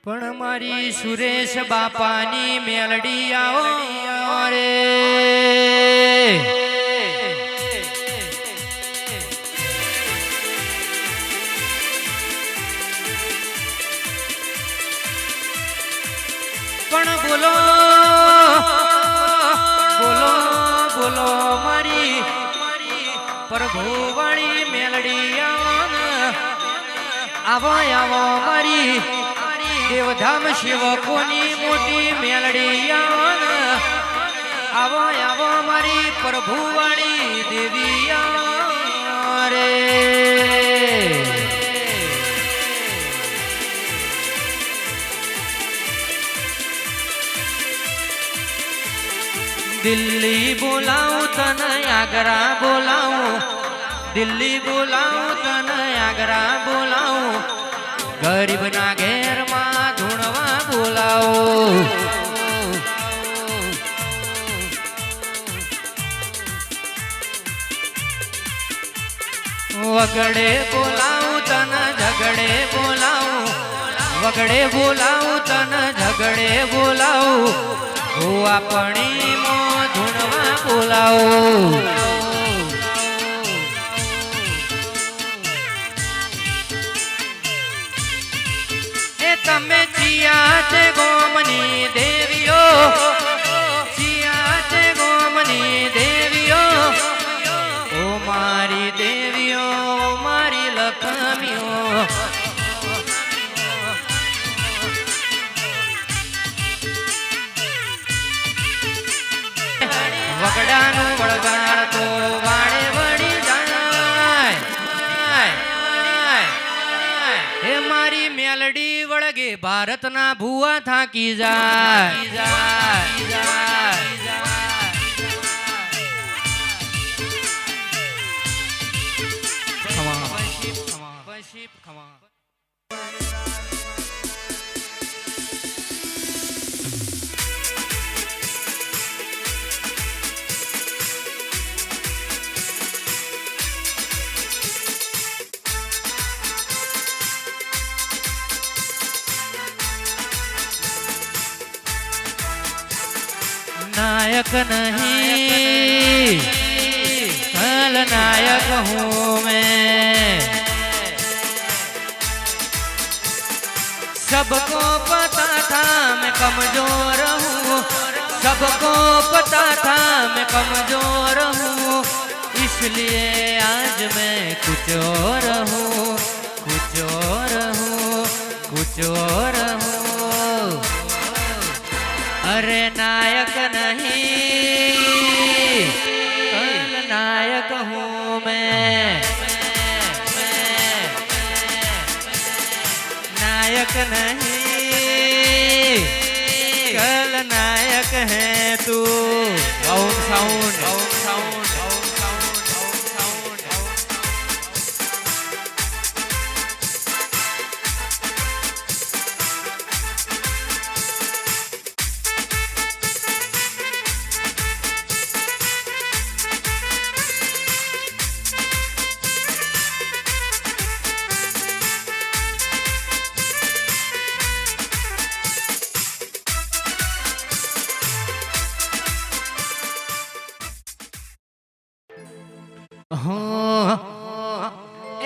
પણ મારી સુરેશ બાપાની મેલડી આવો રે પણ બોલો બોલો બોલો મારી પ્રભુવાળી મેલડી આવો આવો મારી દેવધામ સેવકોની મોટી મેલડી આવો આવો મારી પ્રભુવાળી દેવી રે દિલ્હી બોલાવું તને આગ્રા બોલાવું દિલ્હી બોલાવું તને આગ્રા બોલાવું ગરીબના ઘેરમાં ધૂણવા બોલાવો વગડે બોલાવું તને ઝગડે બોલાવું વગડે બોલાવું તને ઝગડે બોલાવું હું આપણી મોં ધૂણવા બોલાવો તમે ચિયા છે ગોમની દેવીઓ ચિયા છે ગોમની દેવીઓ ઓ મારી દેવીઓ મારી લક્ષ્મીઓ વગડાનું વળગાડ તો વાળે વળી જાય હે મારી મેલડી વળગે ભારતના ભુવા થાકી જાય नायक नहीं कल नायक हूँ मैं सबको पता था मैं कमजोर हूँ सबको पता था मैं कमजोर हूँ इसलिए आज मैं कुछ और हूँ कुछ और हूँ कुछ और हूँ अरे नायक नहीं कल नायक हूँ मैं नायक नहीं कल नायक है तू ओम साउंड ओम साउंड ओम साउंड ओम साउंड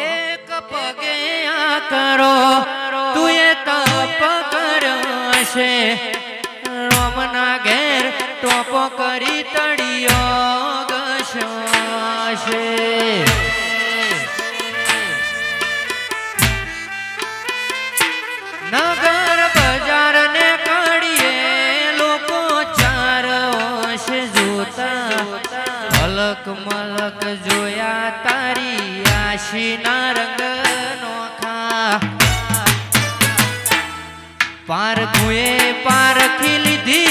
एक पगे करो तू ये तप करशे रोमना घेर टोपो करी तड़ियो गशाशे नगर बाजार ने कड़िए लोको चार ओश जोता मलक मलक जोया तारी आशी ना रंग नोखा पारखुए पारखी लीधी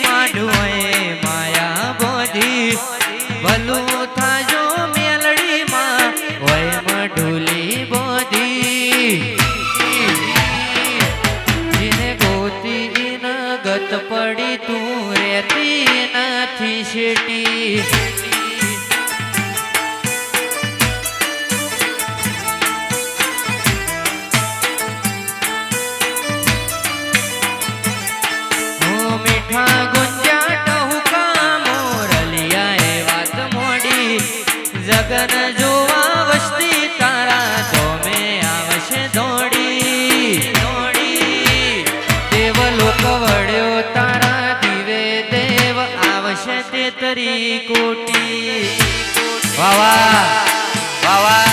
माडुए माया बोधी भलू था जो मेलड़ी मां वय मडुली बोधी जिने गोती इन गत पड़ी तू रेती नथी शेटी કચરી કોટી વાવા વાવા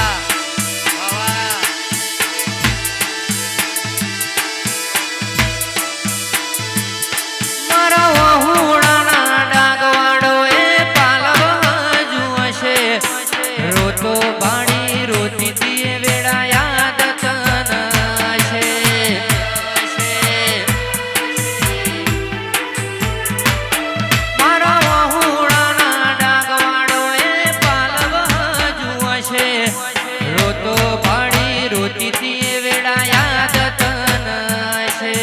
મારા વહુડાના ડાગવાડો એ પાલવ હજુ હશે રોતો બાણી રોતી તી વેડા યાદ તન છે મારા વહુડાના ડાગવાડો એ પાલવ હજુ હશે રોતો બાણી રોતી તી વેડા યાદ તન છે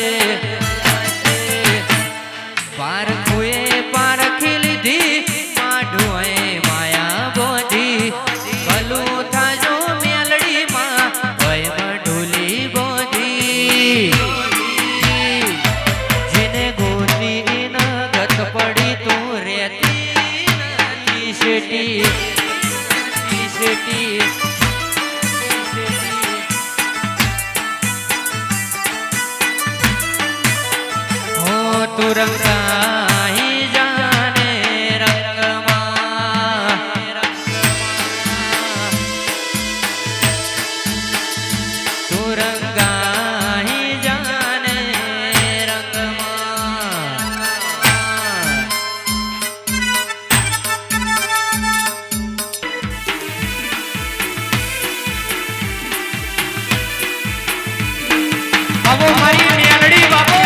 પારખુએ પારખી લીધી માઢુએ માયા બોધી ભલું થાજો મેલડીમાં ભય મઢુલી બોધી જેને ગોતી ન ગત પડી તું રેતી નથી શેટી શેટી હો તું રંગાઈ જાને રંગમાં તું રંગાઈ જાને રંગમાં બાબો મારી મેલડી બાબો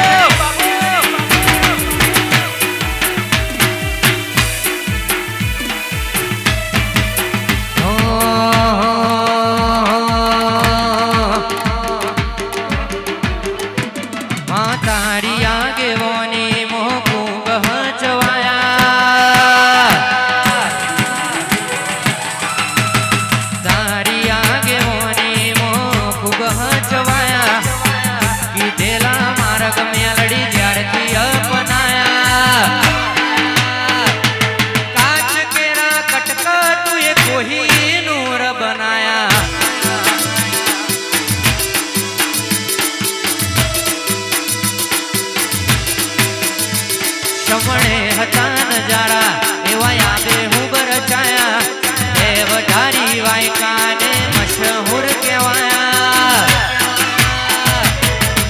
તારી આગેવાની મોકું ગહચવાયા તારી આગેવાની મોકું ગહચવાયા કીધેલા માર્ગ મેલડી જ્યારથી અપનાયા કાચ કેરા કટકા તુએ કોહી નૂર બનાયા સમણે હતા નજારા એવા યાદે હું બરચાયા દેવ ધારી વાયકાને મશહૂર કહેવાયા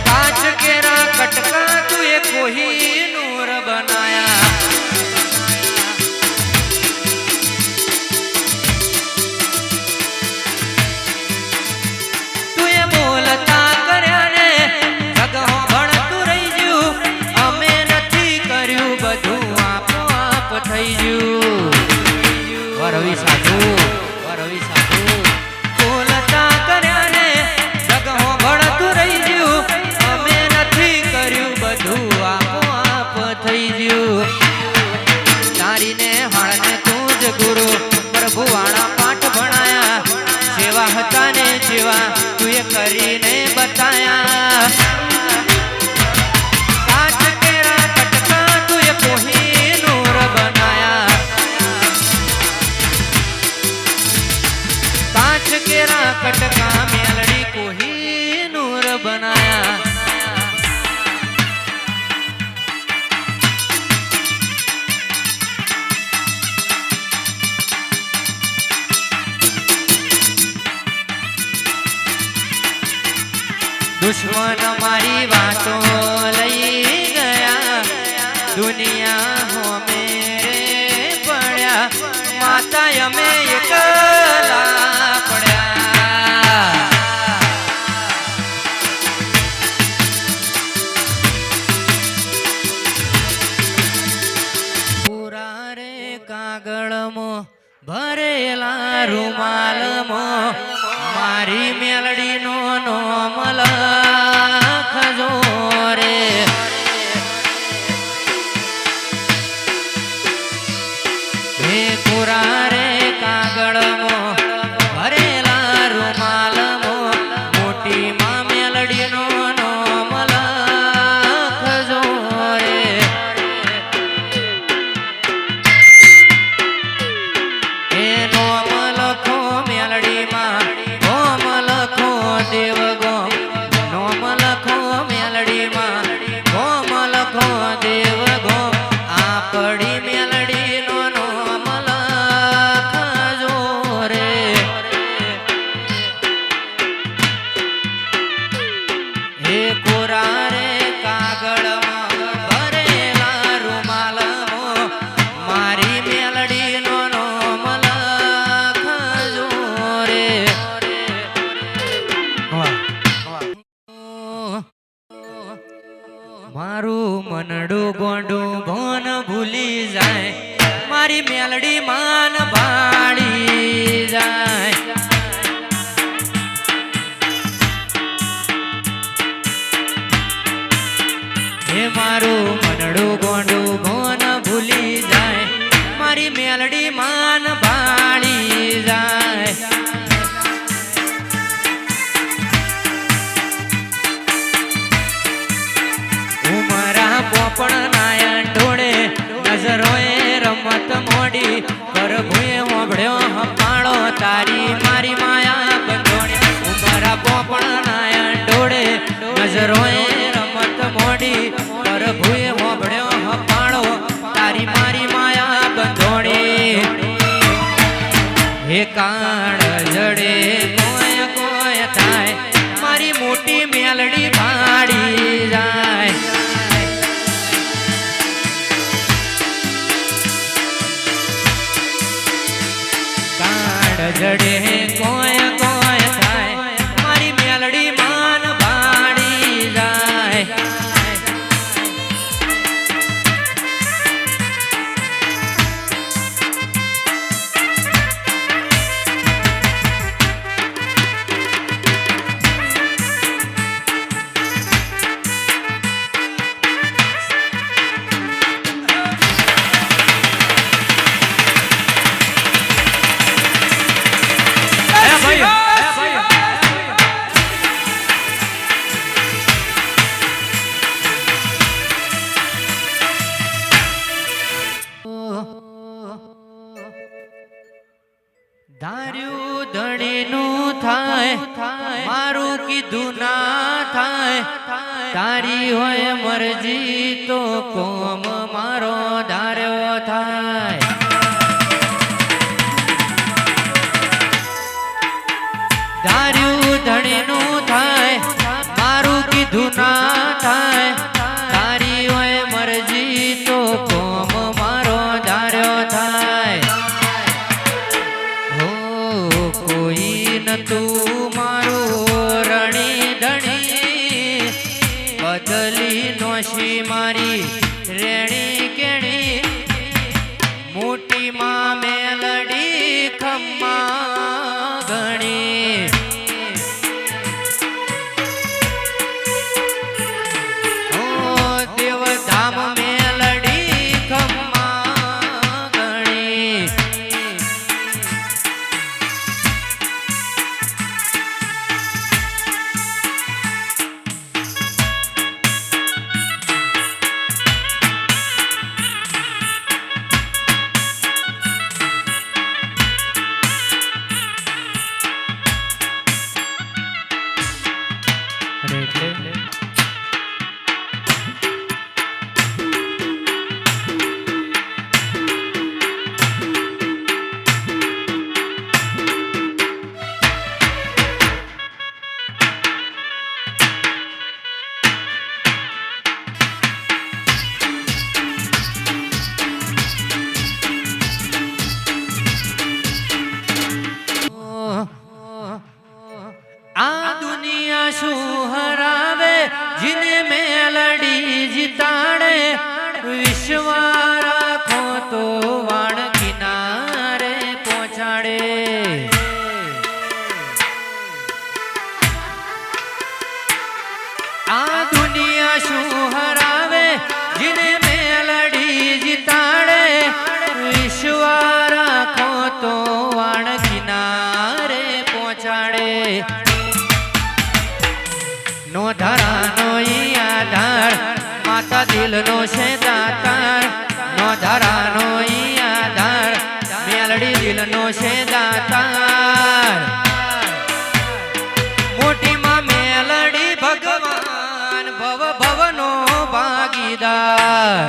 કાચ કેરા કટકા તુએ કોહી નૂર બનાયા તુએ બોલતા કર્યા ને જગહો ભણતું રહી ગયું અમે કર્યું બધું આપોઆપ થઈ ગયું વરવી સાધુ બોલતા કર્યા ને જગહો ભળતું રહી ગયું અમે નથી કર્યું બધું આપોઆપ થઈ ગયું તારીને હાળને તું જ ગુરુ પ્રભુ વાળા પાઠ ભણાયા જેવા હતા ને જેવા તુએ કરીને બતાયા કેરા કટકા મેલડી કોહી નૂર બનાયા દુશ્મન મારી વાતો લઈ ગયા દુનિયા હો મેરે પડ્યા માતા અમે એકલા પડ્યા પૂરા રે કાગળમાં ભરેલા રૂમાલમાં મારી મેલડીનો નોમ લખજો રે હે પૂરા રે કાગળમાં ભરેલા રૂમાલમાં મોટી માં મેલડીનો નોમ લખજો રે હે નોમ લખો મેલડીમાં નોમ લખો મારું મનડું ગોંડું ભોન ભૂલી જાય, મારી મેલડી માન ભાળી જાય. હે મારું મનડું ગોંડું ભોન ભૂલી જાય, મારી મેલડી માન ભાળી જાય. ઉમરા પોપણ નાયણ ઢોળે નજરોએ રમત મોડી, પ્રભુએ હોંભળ્યો હપાળો તારી મારી માયા બંધોણી. ઉમરા પોપણ નાયણ ઢોળે નજરોએ રમત મોડી, પ્રભુએ હોંભળ્યો હપાળો તારી મારી માયા બંધોણી. હે કાળ જડે કોઈ કોઈ થાય, મારી મોટી મેલડી ભાડી જાય. કાળ જડે કોઈ કોઈ થાય, મારી મેલડી માન ભાડી જાય. ધાર્યું ધણીનું થાય, મારું કીધું ના થાય, તારી હોય મરજી તો કોમ મારો ધાર્યો થાય. ધાર્યું ધણીનું થાય, મારું કીધું ના થાય, તારી હોય મરજી તો કોમ મારો ધાર્યો થાય. તું મારું રણી ધણી, બદલી નોશી મારી રેણી કેણી, મોટી માં મેલડી ખમ્મા ગણી. દેવધામ મેલડી ખમ્મા ગણી. આ દુનિયા શું હરાવે, જીને મેલડી જીતાડે, વિશ્વા રાખો તો વાણ કિનારે પહોંચાડે. આ દુનિયા શું હરાવે, જીને મેલડી જીતાડે, વિશ્વા રાખો તો વાણ કિનારે પહોંચાડે. નો ધરાનો ઈ આધાર, માતા દિલનો છે દાતાર. નો ધરાનો ઈ આધાર, મેલડી દિલનો છે દાતાર. મોટી માં મેલડી ભગવાન, ભવ ભવનો ભાગીદાર.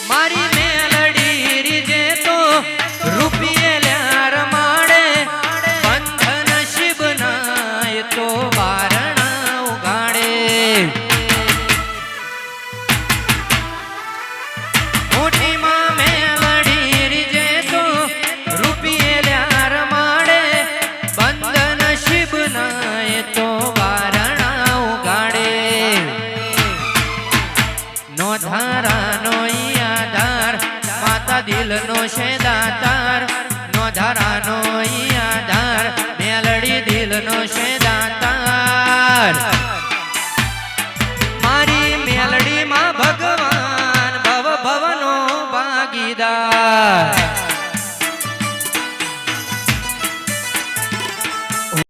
મારી મેલડી રીજે તો રૂપિયે લ્યાર માડે, બંધન શિબ નાય તો બારણા ઉગાડે. મોટી માં મેલડી રીજે તો છે દાતાર નો ધારાનો ઈ આધાર મેલડી દિલનો છે દાતાર મારી મેલડી માં ભગવાન ભવ ભવનો ભાગીદાર